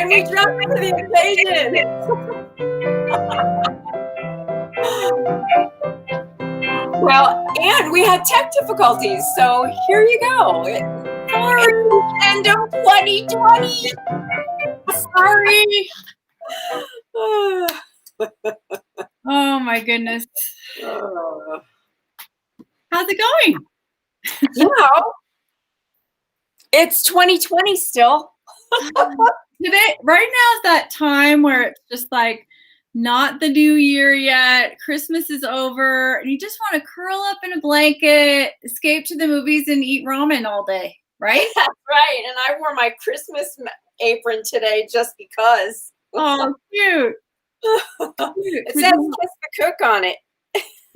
and we jumped into the occasion. Well, and we had tech difficulties, so here you go. Sorry, end of 2020. Sorry. Oh my goodness. How's it going? It's 2020 still. Today, right now is that time where it's just like not the new year yet. Christmas is over, and you just want to curl up in a blanket, escape to the movies, and eat ramen all day, right? That's right. And I wore my Christmas apron today just because. Oh, cute. It says Kiss the Cook on it.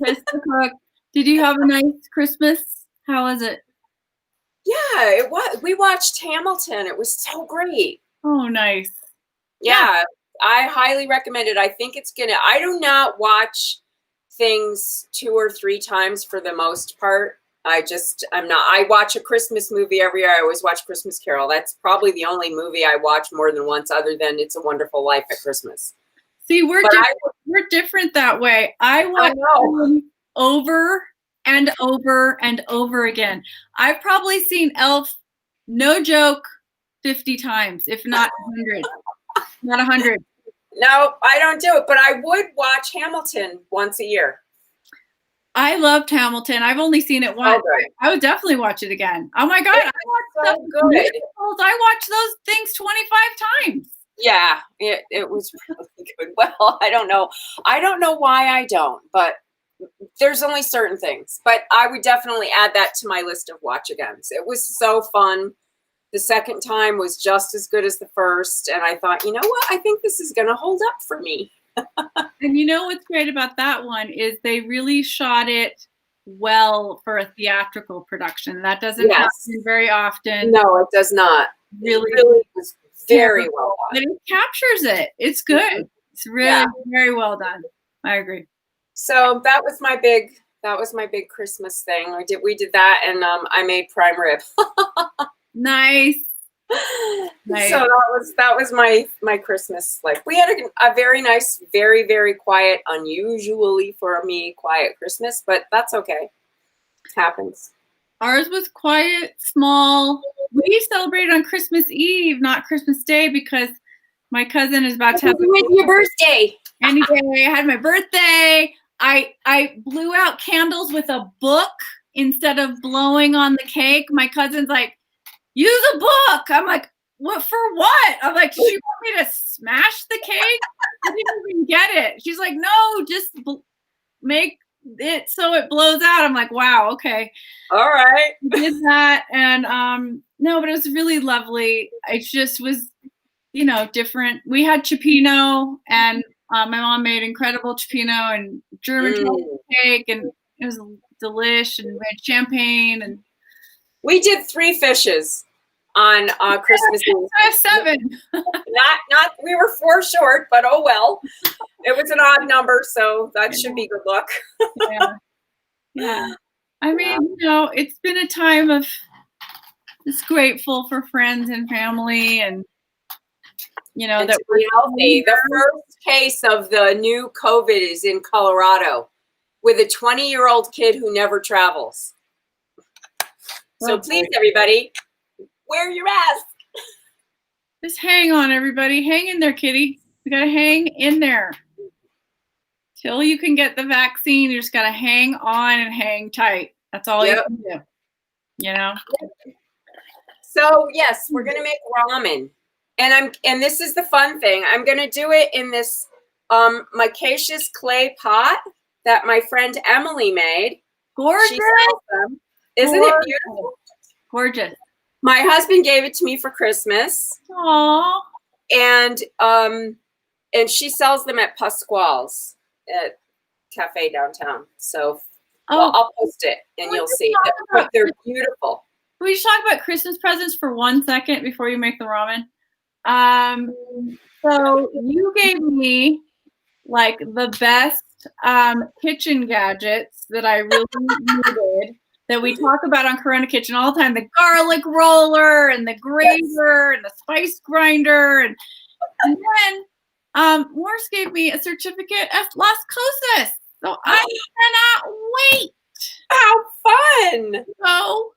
Kiss the Cook. Did you have a nice Christmas? How was it? Yeah, it was. We watched Hamilton. It was so great. Oh, nice. Yeah, I highly recommend it. I think it's I do not watch things 2 or 3 times for the most part. I'm not. I watch a Christmas movie every year. I always watch Christmas Carol. That's probably the only movie I watch more than once, other than It's a Wonderful Life at Christmas. See, we're different that way. I watch them over and over and over again. I've probably seen Elf, no joke, 50 times, if not 100. Not 100. No, I don't do it, but I would watch Hamilton once a year. I loved Hamilton. I've only seen it once. Okay. I would definitely watch it again. Oh my God. I watched those things 25 times. Yeah, it was really good. Well, I don't know. I don't know why I don't, but there's only certain things. But I would definitely add that to my list of watch-agains. It was so fun. The second time was just as good as the first. And I thought, you know what? I think this is going to hold up for me. And you know what's great about that one is they really shot it well for a theatrical production. That doesn't happen very often. No, it does not. Really was very well done. And it captures it. It's good. Mm-hmm. It's really very well done. I agree. So that was my big Christmas thing. We did that, and I made prime rib. Nice. So that was my Christmas. Like, we had a very nice, very, very quiet, unusually for me, quiet Christmas, but that's okay. It happens. Ours was quiet, small. We celebrated on Christmas Eve, not Christmas Day, because my cousin is about to have your birthday. Any day. I had my birthday. I blew out candles with a book instead of blowing on the cake. My cousin's like, use a book. I'm like, what for what? I'm like, she want me to smash the cake? I didn't even get it. She's like, no, just make it so it blows out. I'm like, wow, okay. All right. Did that, and no, but it was really lovely. It just was, different. We had cioppino, and my mom made incredible cioppino and German chocolate cake, and it was delish, and we had champagne, and we did 3 fishes on Christmas Eve. I have 7. not we were 4 short, but oh well. It was an odd number, so that should be good luck. Yeah. I mean, it's been a time of just grateful for friends and family, and that we're healthy. The first case of the new COVID is in Colorado with a 20-year-old kid who never travels. So please, everybody, wear your mask. Just hang on, everybody. Hang in there, kitty. You got to hang in there. Till you can get the vaccine, you just got to hang on and hang tight. That's all you can do. So, yes, we're going to make ramen. And this is the fun thing. I'm going to do it in this micaceous clay pot that my friend Emily made. Gorgeous. She sells them. Isn't it beautiful? Gorgeous. My husband gave it to me for Christmas. Aww. And she sells them at Pasquale's at Cafe downtown. So I'll post it and you'll see. But they're beautiful. Can we just talk about Christmas presents for 1 second before you make the ramen? So you gave me like the best kitchen gadgets that I really needed, that we talk about on Corona Kitchen all the time. The garlic roller and the grater and the spice grinder. And And then Morse gave me a certificate of Las Cosas. So I cannot wait How fun. to go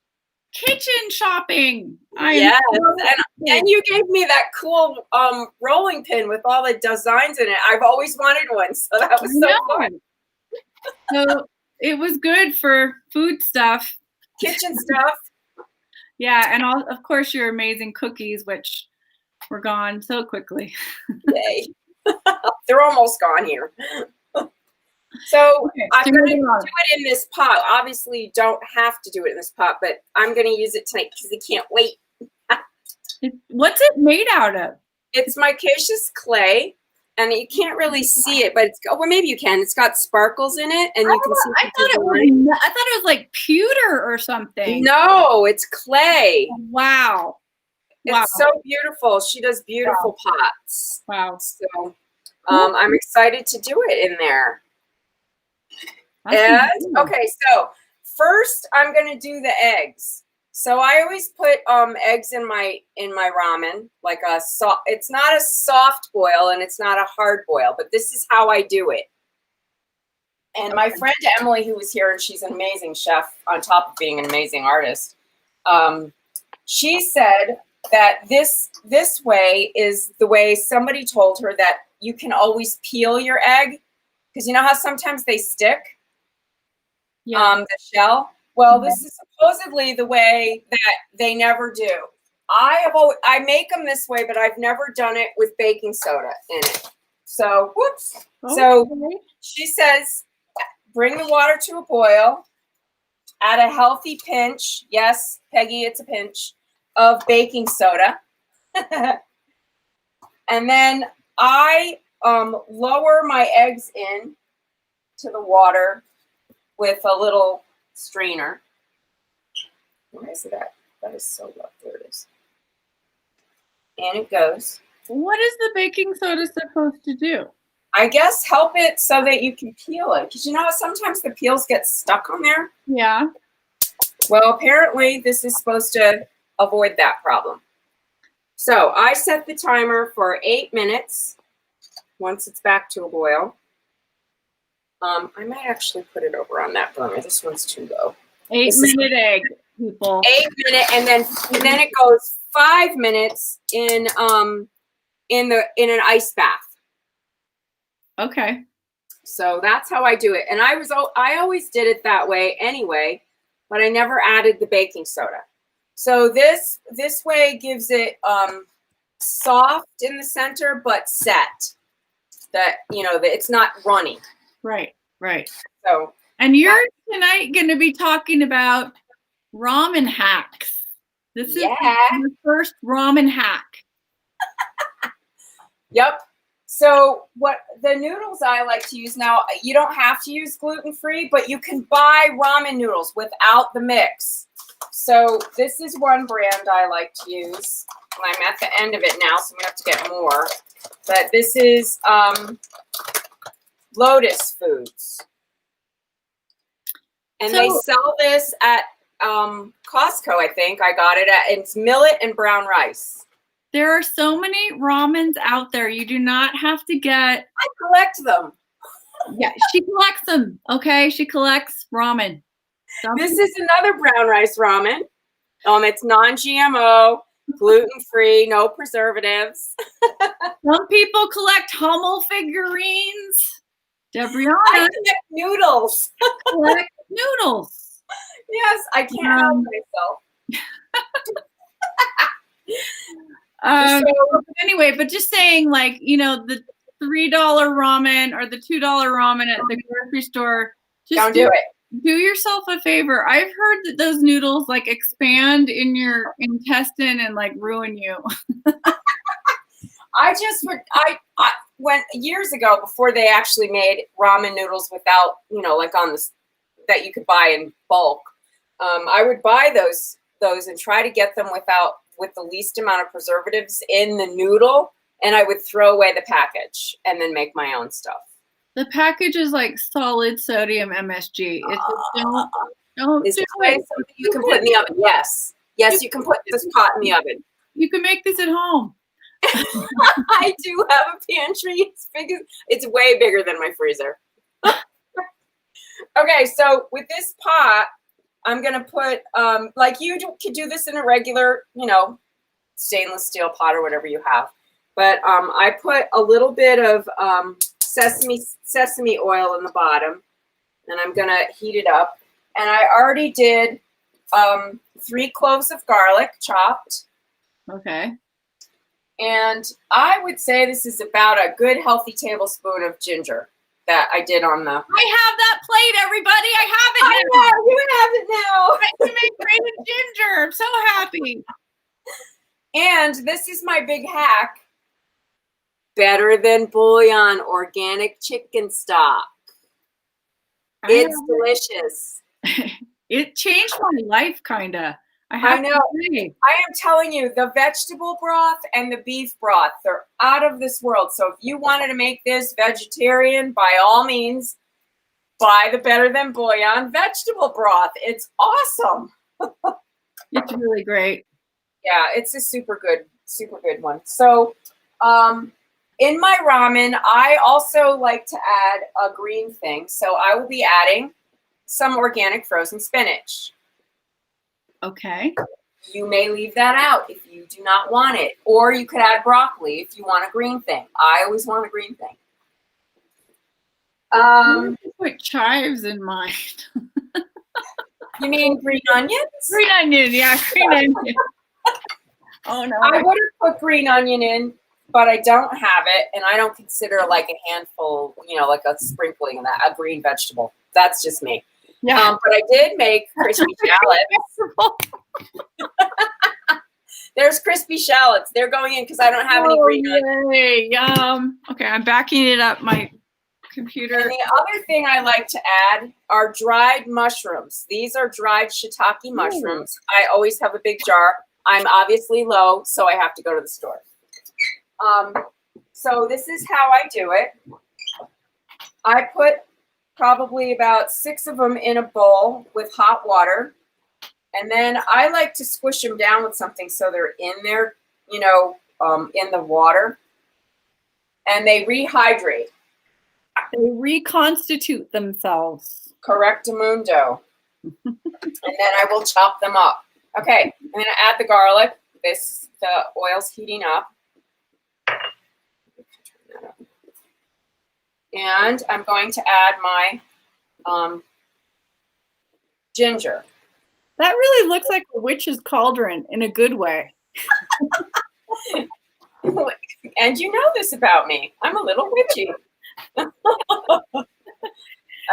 kitchen shopping. Yes. And you gave me that cool rolling pin with all the designs in it. I've always wanted one, so that was so fun. So it was good for food stuff. Kitchen stuff. Yeah, and of course your amazing cookies, which were gone so quickly. Yay. They're almost gone here. So Okay, I'm going to do it in this pot. Obviously, you don't have to do it in this pot, but I'm going to use it tonight because I can't wait. What's it made out of? It's micaceous clay, and you can't really see it, but it's, well, maybe you can. It's got sparkles in it, and you can see. I thought it was like pewter or something. No, it's clay. Wow. It's so beautiful. She does beautiful pots. Wow. So I'm excited to do it in there. And okay, so first I'm going to do the eggs. So I always put eggs in my ramen, like it's not a soft boil and it's not a hard boil, but this is how I do it. And my friend Emily, who was here, and she's an amazing chef on top of being an amazing artist, she said that this way is the way somebody told her that you can always peel your egg, because you know how sometimes they stick, the shell. Well, this is supposedly the way that they never do. I make them this way, but I've never done it with baking soda in it. So, whoops. Okay. So she says, bring the water to a boil, add a healthy pinch. Yes, Peggy, it's a pinch of baking soda. And then I lower my eggs in to the water with a little strainer. Where is it at? That is so low. There it is. And it goes. What is the baking soda supposed to do? I guess help it so that you can peel it. Because you know how sometimes the peels get stuck on there? Yeah. Well, apparently this is supposed to avoid that problem. So I set the timer for 8 minutes once it's back to a boil. I might actually put it over on that burner. This one's too low. 8-minute egg, people. 8 minute, and then it goes 5 minutes in an ice bath. Okay. So that's how I do it. And I always did it that way anyway, but I never added the baking soda. So this way gives it soft in the center but set. That it's not runny. Right. So, and you're tonight going to be talking about ramen hacks. This is your first ramen hack. Yep. So what the noodles I like to use now, you don't have to use gluten-free, but you can buy ramen noodles without the mix. So this is one brand I like to use. And I'm at the end of it now, so I'm going to have to get more. But this is Lotus Foods. And they sell this at Costco, I think. I got it it's millet and brown rice. There are so many ramens out there. You do not have to get... I collect them. Yeah, she collects them, okay? She collects ramen. This is another brown rice ramen. It's non-GMO, gluten-free, no preservatives. Some people collect Hummel figurines. Debrianna. I collect noodles. Collect noodles. Yes, I can't help myself. Anyway, but just saying, like, the $3 ramen or the $2 ramen at the grocery store. Just don't do it. Do yourself a favor. I've heard that those noodles like expand in your intestine and like ruin you. I went years ago before they actually made ramen noodles without, like on this that you could buy in bulk. I would buy those and try to get them with the least amount of preservatives in the noodle, and I would throw away the package and then make my own stuff. The package is like solid sodium MSG. It's don't is clay something you can put in the oven? Yes, you can put this pot in the oven. You can make this at home. I do have a pantry. It's way bigger than my freezer. Okay, so with this pot, I'm gonna put like could do this in a regular, stainless steel pot or whatever you have. But I put a little bit of sesame oil in the bottom, and I'm gonna heat it up. And I already did 3 cloves of garlic chopped. Okay. And I would say this is about a good healthy tablespoon of ginger that I did on the. I have that plate, everybody. I have it I now. know, you have it now. I can make grated ginger. I'm so happy. And this is my big hack. Better than bouillon, organic chicken stock. It's delicious. It changed my life, kind of. I know. I am telling you, the vegetable broth and the beef broth, they're out of this world. So if you wanted to make this vegetarian, by all means, buy the Better Than Bouillon vegetable broth. It's awesome. It's really great. Yeah, it's a super good one. So in my ramen, I also like to add a green thing. So I will be adding some organic frozen spinach. Okay. You may leave that out if you do not want it. Or you could add broccoli if you want a green thing. I always want a green thing. Put chives in mine. You mean green onions? Green onion, yeah, green onion. Oh no. I would have put green onion in, but I don't have it, and I don't consider like a handful, like a sprinkling of that, a green vegetable. That's just me. Yeah. But I did make crispy shallots. There's crispy shallots. They're going in because I don't have any green onions. Yay, yum. Okay, I'm backing it up my computer. And the other thing I like to add are dried mushrooms. These are dried shiitake mushrooms. I always have a big jar. I'm obviously low, so I have to go to the store. So this is how I do it. I put probably about 6 of them in a bowl with hot water. And then I like to squish them down with something so they're in there, in the water. And they rehydrate. They reconstitute themselves. Correctamundo. And then I will chop them up. Okay, I'm going to add the garlic. The oil's heating up. And I'm going to add my ginger. That really looks like a witch's cauldron in a good way. And you know this about me. I'm a little witchy.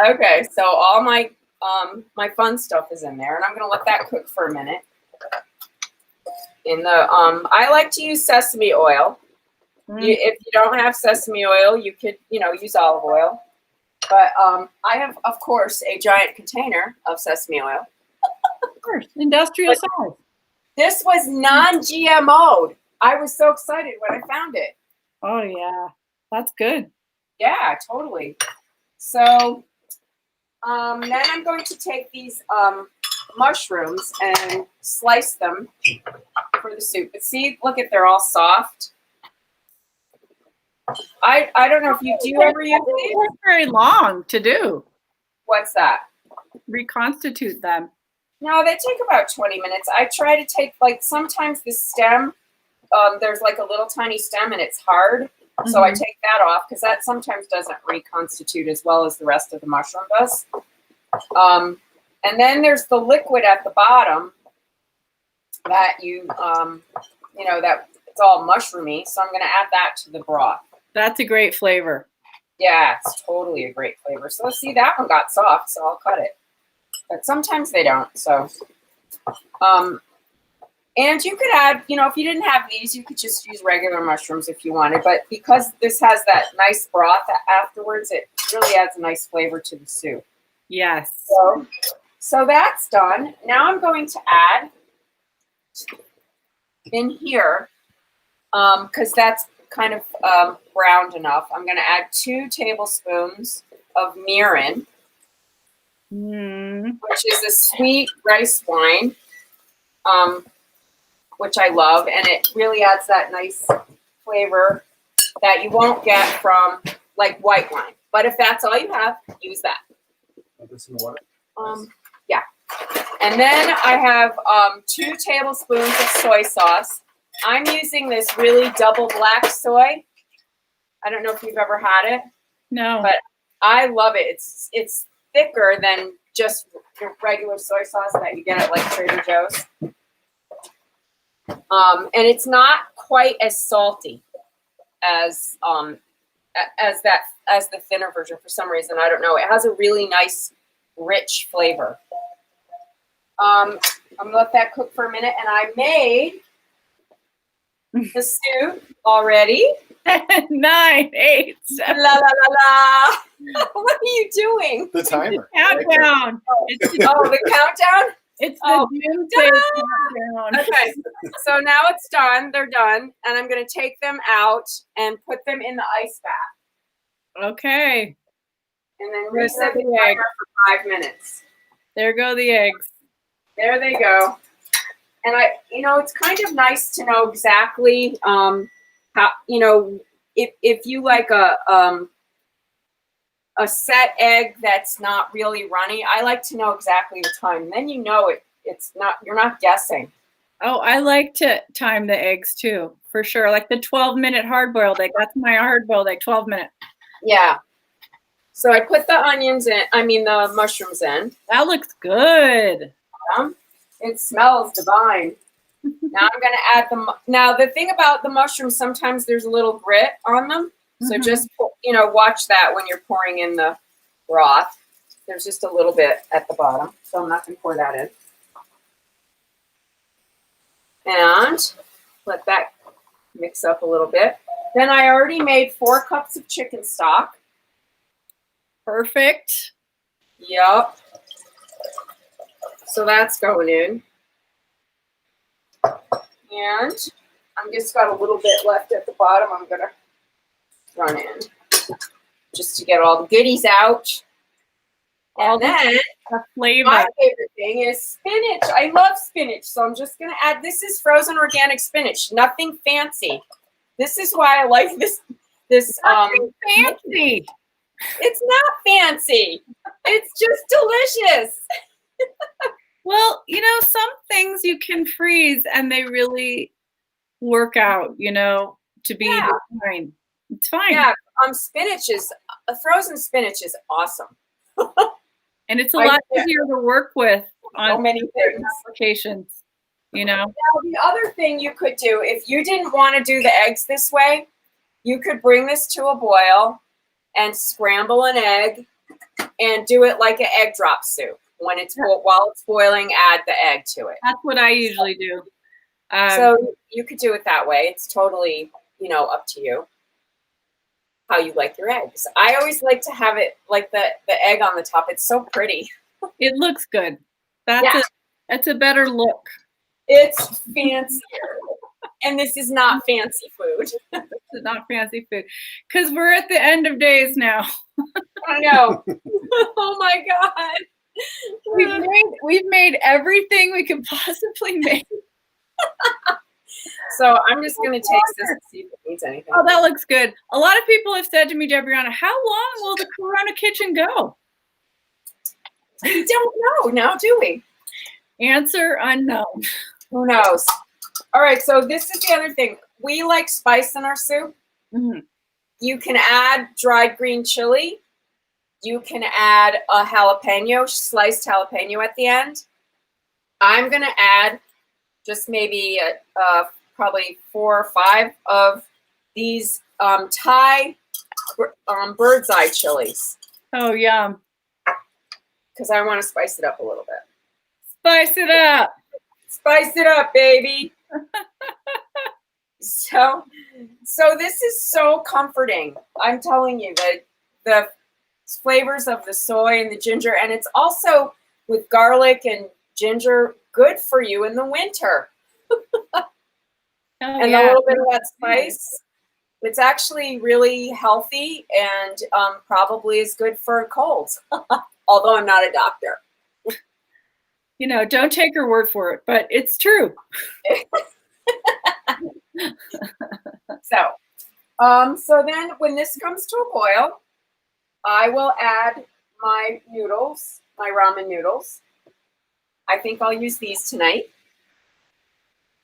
Okay, so all my fun stuff is in there, and I'm going to let that cook for a minute. I like to use sesame oil. If you don't have sesame oil, you could, use olive oil. But I have, of course, a giant container of sesame oil. Of course, industrial size. This was non-GMO'd. I was so excited when I found it. Oh, yeah. That's good. Yeah, totally. So then I'm going to take these mushrooms and slice them for the soup. But see, look at, they're all soft. I don't know if you do ever use these. It's very long to do. What's that? Reconstitute them. No, they take about 20 minutes. I try to take, sometimes the stem, there's a little tiny stem and it's hard. Mm-hmm. So I take that off because that sometimes doesn't reconstitute as well as the rest of the mushroom does. And then there's the liquid at the bottom that that it's all mushroomy. So I'm going to add that to the broth. That's a great flavor. Yeah, it's totally a great flavor. So see, that one got soft, so I'll cut it. But sometimes they don't. So, and you could add, if you didn't have these, you could just use regular mushrooms if you wanted. But because this has that nice broth afterwards, it really adds a nice flavor to the soup. Yes. So that's done. Now I'm going to add in here, because that's kind of browned enough. I'm going to add 2 tablespoons of mirin. Which is a sweet rice wine, which I love, and it really adds that nice flavor that you won't get from like white wine. But if that's all you have, use that. This in the water. Yeah. And then I have 2 tablespoons of soy sauce. I'm using this really double black soy. I don't know if you've ever had it. No. But I love it. It's thicker than just your regular soy sauce that you get at like Trader Joe's. And it's not quite as salty as the thinner version for some reason. I don't know. It has a really nice, rich flavor. I'm gonna let that cook for a minute, and I made the soup already. 9, 8, 7. La la la la. What are you doing? The timer. Countdown. It's the countdown? It's the doomsday countdown. Okay, so now it's done. They're done, and I'm going to take them out and put them in the ice bath. Okay. And then reset the timer for 5 minutes. There go the eggs. There they go. And it's kind of nice to know exactly how, if you like a set egg that's not really runny, I like to know exactly the time. Then it's not, you're not guessing. Oh, I like to time the eggs too, for sure. Like the 12-minute hard-boiled egg. That's my hard-boiled egg, 12 minutes. Yeah. So I put the mushrooms in. That looks good. It smells divine. Now I'm going to add them. Now the thing about the mushrooms, sometimes there's a little grit on them. So just, watch that when you're pouring in the broth. There's just a little bit at the bottom. So I'm not going to pour that in. And let that mix up a little bit. Then I already made 4 cups of chicken stock. Perfect. Yep. So that's going in. And I'm just got a little bit left at the bottom. I'm going to run in just to get all the goodies out. And then the flavor. My favorite thing is spinach. I love spinach, so I'm just going to add. This is frozen organic spinach. Nothing fancy. This is why I like this. Nothing fancy. It's not fancy. It's just delicious. Well, some things you can freeze and they really work out, to be fine. It's fine. Yeah, frozen spinach is awesome. And it's a lot easier to work with on so many things. applications, Now, the other thing you could do, if you didn't want to do the eggs this way, you could bring this to a boil and scramble an egg and do it like an egg drop soup. While it's boiling, add the egg to it. That's what I usually do. So you could do it that way. It's totally, up to you how you like your eggs. I always like to have it like the egg on the top. It's so pretty. It looks good. That's a better look. It's fancier. And this is not fancy food. This is not fancy food. Because we're at the end of days now. I know. Oh my God. We've made everything we could possibly make. So I'm just going to taste this and see if it needs anything. Oh, that looks good. A lot of people have said to me, Debrianna, how long will the Corona Kitchen go? We don't know now, do we? Answer unknown. Who knows? All right, so this is the other thing. We like spice in our soup. Mm-hmm. You can add dried green chili. You can add a jalapeno, sliced jalapeno at the end. I'm going to add just maybe probably 4 or 5 of these Thai bird's eye chilies. Oh, yum. Because I want to spice it up a little bit. Spice it up. Spice it up, baby. So this is so comforting. I'm telling you that the flavors of the soy and the ginger, and it's also with garlic and ginger, good for you in the winter. And a little bit of that spice. It's actually really healthy and probably is good for colds. Although I'm not a doctor. Don't take her word for it, but it's true. So then when this comes to a boil, I will add my noodles, my ramen noodles. I think I'll use these tonight.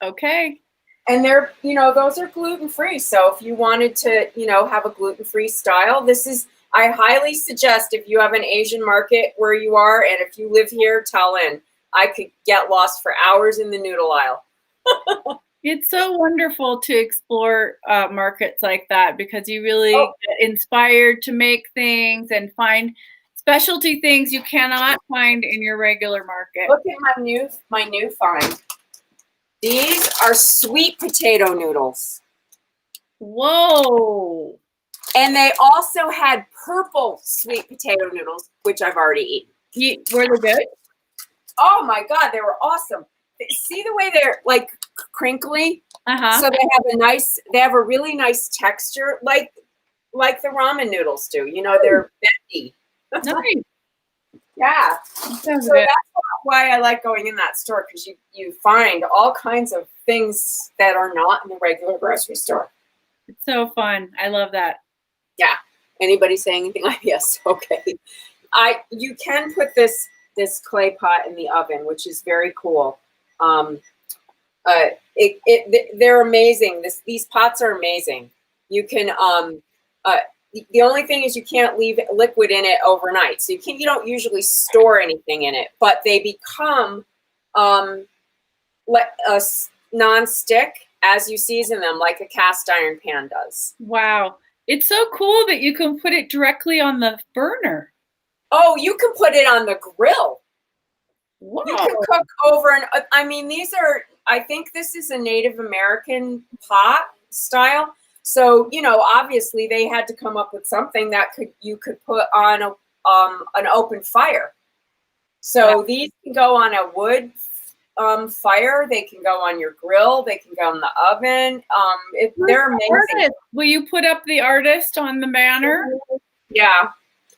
Okay. And they're, those are gluten-free. So if you wanted to, have a gluten-free style, I highly suggest if you have an Asian market where you are, and if you live here, tell in. I could get lost for hours in the noodle aisle. It's so wonderful to explore markets like that because you really get inspired to make things and find specialty things you cannot find in your regular market. Look at my new find. These are sweet potato noodles. Whoa. And they also had purple sweet potato noodles, which I've already eaten. Were they good? Oh my God, they were awesome. See the way they're like crinkly? Uh-huh. So they have a really nice texture, like the ramen noodles do. They're bendy. Nice. Yeah. Sounds So good. that's why I like going in that store, because you find all kinds of things that are not in the regular grocery store. It's so fun. I love that. Yeah. Anybody saying anything? Yes. Okay. You can put this clay pot in the oven, which is very cool. They're amazing. These pots are amazing. You can the only thing is you can't leave liquid in it overnight. So you don't usually store anything in it, but they become non-stick as you season them, like a cast iron pan does. Wow. It's so cool that you can put it directly on the burner. Oh, you can put it on the grill. Wow. You can cook over I think this is a Native American pot style. So, obviously they had to come up with something that you could put on an open fire. So these can go on a wood fire. They can go on your grill. They can go in the oven. They're amazing. Will you put up the artist on the banner? Yeah.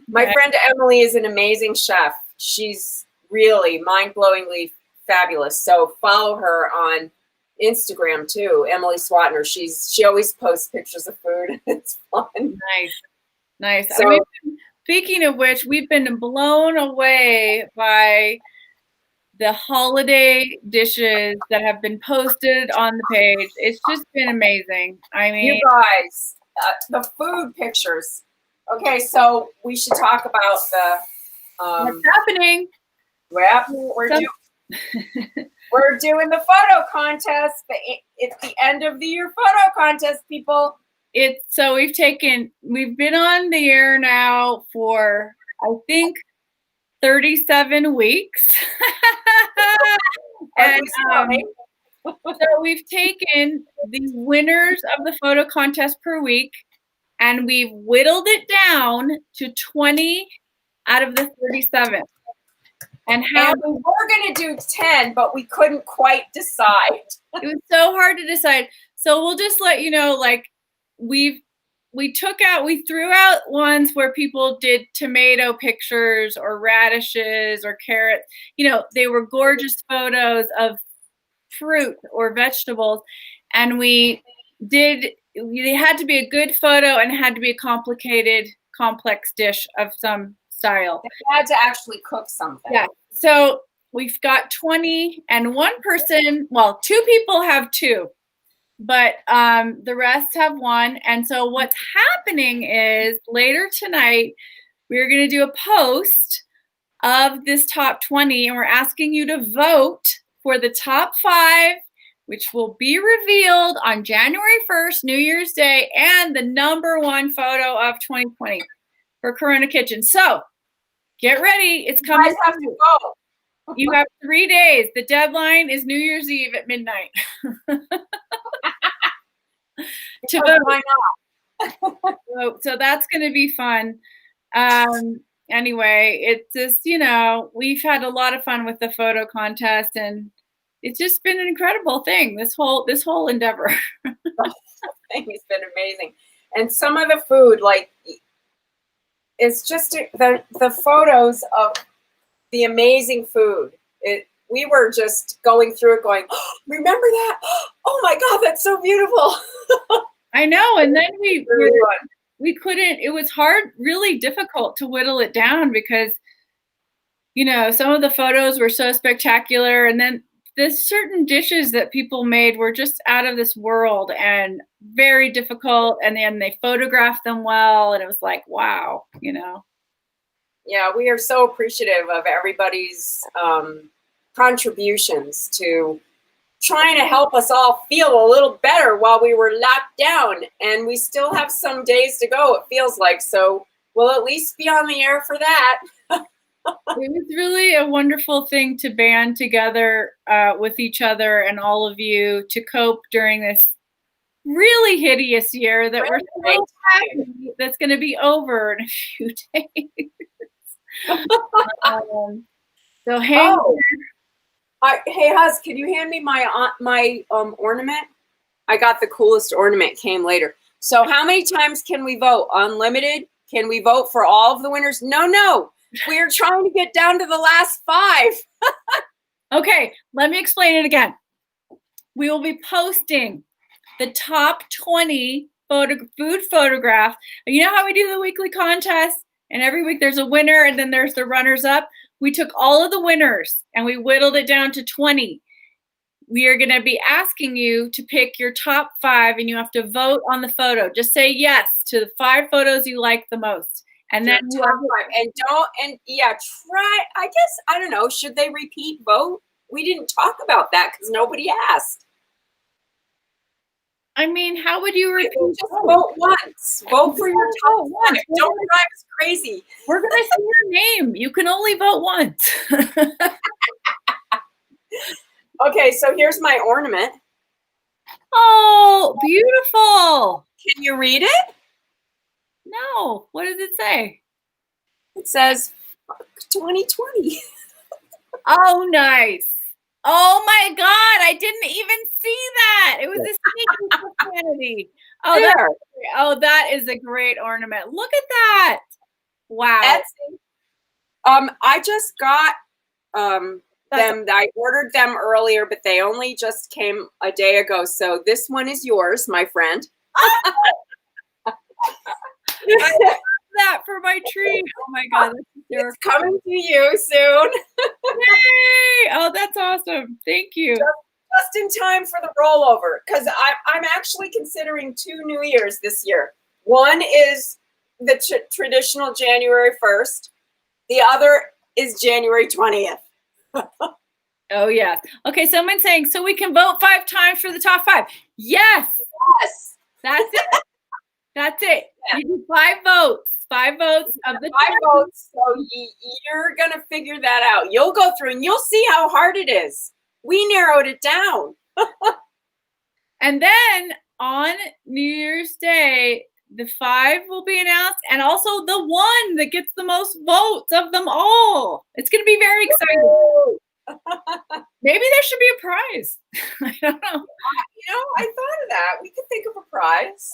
My friend Emily is an amazing chef. She's really mind-blowingly fabulous. So follow her on Instagram too, Emily Swatner. She always posts pictures of food. It's fun. Nice. So, speaking of which, we've been blown away by the holiday dishes that have been posted on the page. It's just been amazing. I mean, you guys, the food pictures. Okay, so we should talk about what's happening? Well, we're doing the photo contest. It's the end of the year photo contest, people. We've been on the air now for, I think, 37 weeks. And so we've taken the winners of the photo contest per week and we've whittled it down to 20 out of the 37. And we were going to do 10, but we couldn't quite decide. It was so hard to decide. So we'll just let you know, like, we threw out ones where people did tomato pictures or radishes or carrots. They were gorgeous photos of fruit or vegetables. And they had to be a good photo and it had to be a complicated, complex dish of some style. They had to actually cook something. Yeah. So we've got 20 and one person, well, 2 people have 2. But the rest have 1. And so what's happening is later tonight, we're going to do a post of this top 20, and we're asking you to vote for the top 5, which will be revealed on January 1st, New Year's Day, and the number 1 photo of 2020 for Corona Kitchen. So get ready. It's coming. You guys have to go. You have 3 days. The deadline is New Year's Eve at midnight. To vote. Why not? So that's going to be fun. Anyway, it's just, we've had a lot of fun with the photo contest, and it's just been an incredible thing. This whole endeavor. Thing has been amazing, and some of the food, like, it's just the photos of the amazing food. we were just going through it going, oh, remember that? Oh my God, that's so beautiful. I know. And then we couldn't, it was hard, really difficult to whittle it down because, you know, some of the photos were so spectacular. And then there's certain dishes that people made were just out of this world and very difficult. And then they photographed them well. And it was like, wow, you know. Yeah, we are so appreciative of everybody's contributions to trying to help us all feel a little better while we were locked down. And we still have some days to go, it feels like. So we'll at least be on the air for that. It was really a wonderful thing to band together with each other and all of you to cope during this really hideous year that we're so happy that's going to be over in a few days. So hang hey Huz, can you hand me my ornament? I got the coolest ornament, came later. So how many times can we vote? Unlimited? Can we vote for all of the winners? No. We're trying to get down to the last 5. Okay, let me explain it again. We will be posting the top 20 food photographs. You know how we do the weekly contest? And every week there's a winner and then there's the runners up. We took all of the winners and we whittled it down to 20. We are going to be asking you to pick your top 5 and you have to vote on the photo. Just say yes to the 5 photos you like the most. And then top 5. And try, I guess, I don't know, should they repeat vote? We didn't talk about that because nobody asked. I mean, how would you repeat? Just vote once. Vote for your top 5. Don't drive us crazy. We're going to say your name. You can only vote once. Okay, so here's my ornament. Oh, beautiful. Can you read it? No. What does it say? It says 2020. Oh, nice. Oh my God, I didn't even see that. It was a sneaky profanity. That is a great ornament. Look at that. Wow. I just got them. I ordered them earlier, but they only just came a day ago. So this one is yours, my friend. I love that for my tree. Oh my God. It's coming to you soon. Yay! Oh, that's awesome. Thank you. Just in time for the rollover, because I'm actually considering 2 New Year's this year. One is the traditional January 1st. The other is January 20th. Oh, yeah. Okay, someone's saying, so we can vote 5 times for the top 5. Yes. Yes. That's it. That's it. Yeah. You do 5 votes. 5 votes of the 5 votes. So you're going to figure that out. You'll go through and you'll see how hard it is. We narrowed it down. And then on New Year's Day, the 5 will be announced and also the one that gets the most votes of them all. It's going to be very exciting. Maybe there should be a prize. I don't know. I thought of that. We could think of a prize.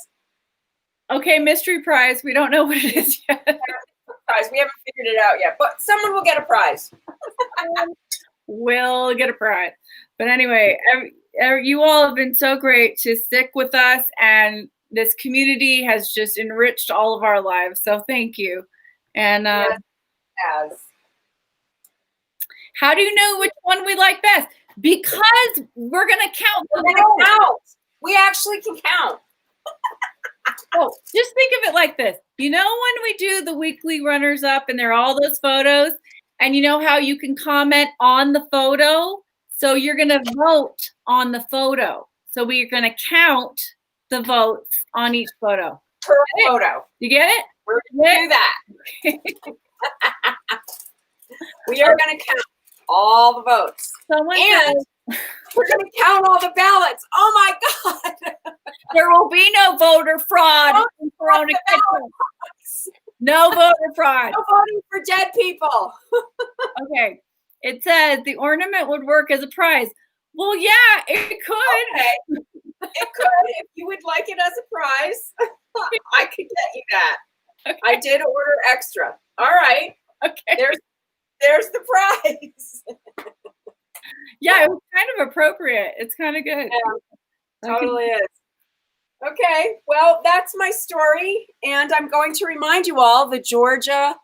Okay, mystery prize. We don't know what it is yet. Prize. We haven't figured it out yet, but someone will get a prize. We'll get a prize. But anyway, you all have been so great to stick with us, and this community has just enriched all of our lives. So thank you. And how do you know which one we like best? Because we're going to count. We actually can count. Oh, just think of it like this. You know when we do the weekly runners up and there are all those photos, and you know how you can comment on the photo? So you're going to vote on the photo. So we're going to count the votes on each photo. Per photo. You get it? We're going to do that. We are going to count all the votes. We're going to count all the ballots. Oh my God. There will be no voter fraud. No voter fraud. No voting for dead people. Okay. It says the ornament would work as a prize. Well, yeah, it could. Okay. It could. If you would like it as a prize, I could get you that. Okay. I did order extra. All right. Okay. There's the prize. Yeah, it was kind of appropriate. It's kind of good. Yeah, totally is. Okay, well, that's my story, and I'm going to remind you all the Georgia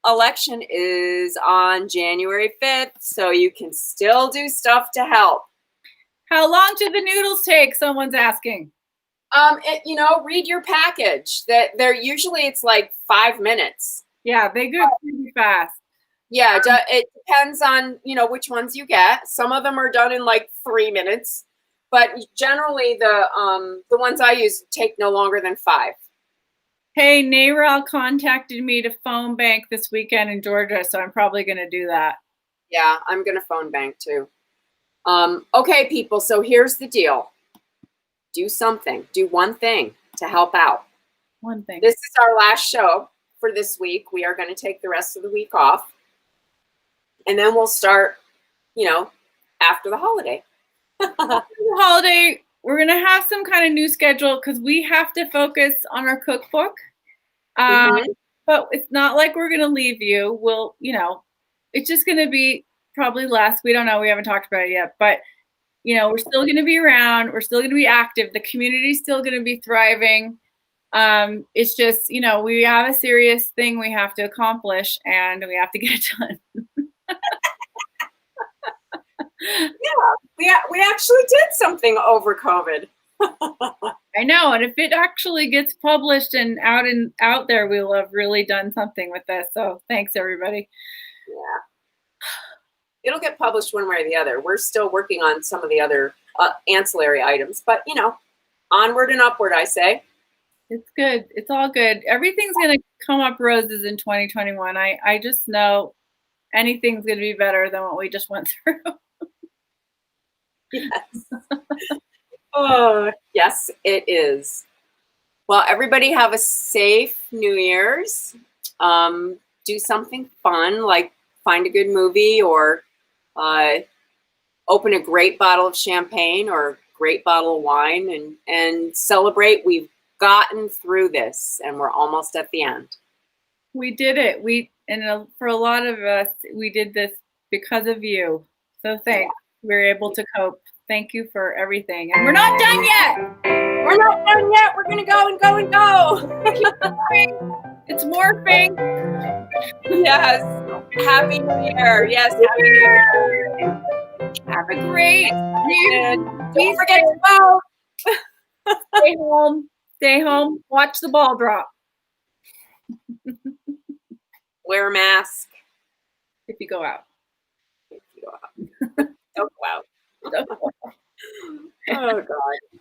election is on January 5th, so you can still do stuff to help. How long do the noodles take? Someone's asking. Read your package. That they're usually it's like 5 minutes. Yeah, they go pretty fast. Yeah, it depends on which ones you get. Some of them are done in like 3 minutes, but generally the ones I use take no longer than 5. Hey, NARAL contacted me to phone bank this weekend in Georgia, so I'm probably going to do that. Yeah, I'm gonna phone bank too. Okay, people. So here's the deal. Do something. Do one thing to help out. One thing. This is our last show for this week. We are going to take the rest of the week off. And then we'll start, after the holiday. After the holiday, we're going to have some kind of new schedule because we have to focus on our cookbook. But it's not like we're going to leave you. We'll, it's just going to be probably less. We don't know. We haven't talked about it yet. But, we're still going to be around. We're still going to be active. The community's still going to be thriving. It's just, we have a serious thing we have to accomplish and we have to get it done. Yeah, we actually did something over COVID. I know, and if it actually gets published and out there, we'll have really done something with this. So thanks, everybody. Yeah, it'll get published one way or the other. We're still working on some of the other ancillary items, but onward and upward, I say. It's good. It's all good. Everything's going to come up roses in 2021. I just know anything's going to be better than what we just went through. Yes. Oh, yes, it is. Well, everybody have a safe New Year's. Do something fun, like find a good movie or open a great bottle of champagne or a great bottle of wine and celebrate. We've gotten through this and we're almost at the end. We did it. For a lot of us, we did this because of you. So thanks. We were able to cope. Thank you for everything. And we're not done yet. We're not done yet. We're going to go and go and go. It's morphing. Yes. Happy New Year. Yes, Happy New Year. Have a great year. Don't forget to vote. Stay home. Stay home. Watch the ball drop. Wear a mask. If you go out. Don't go out. Oh, God.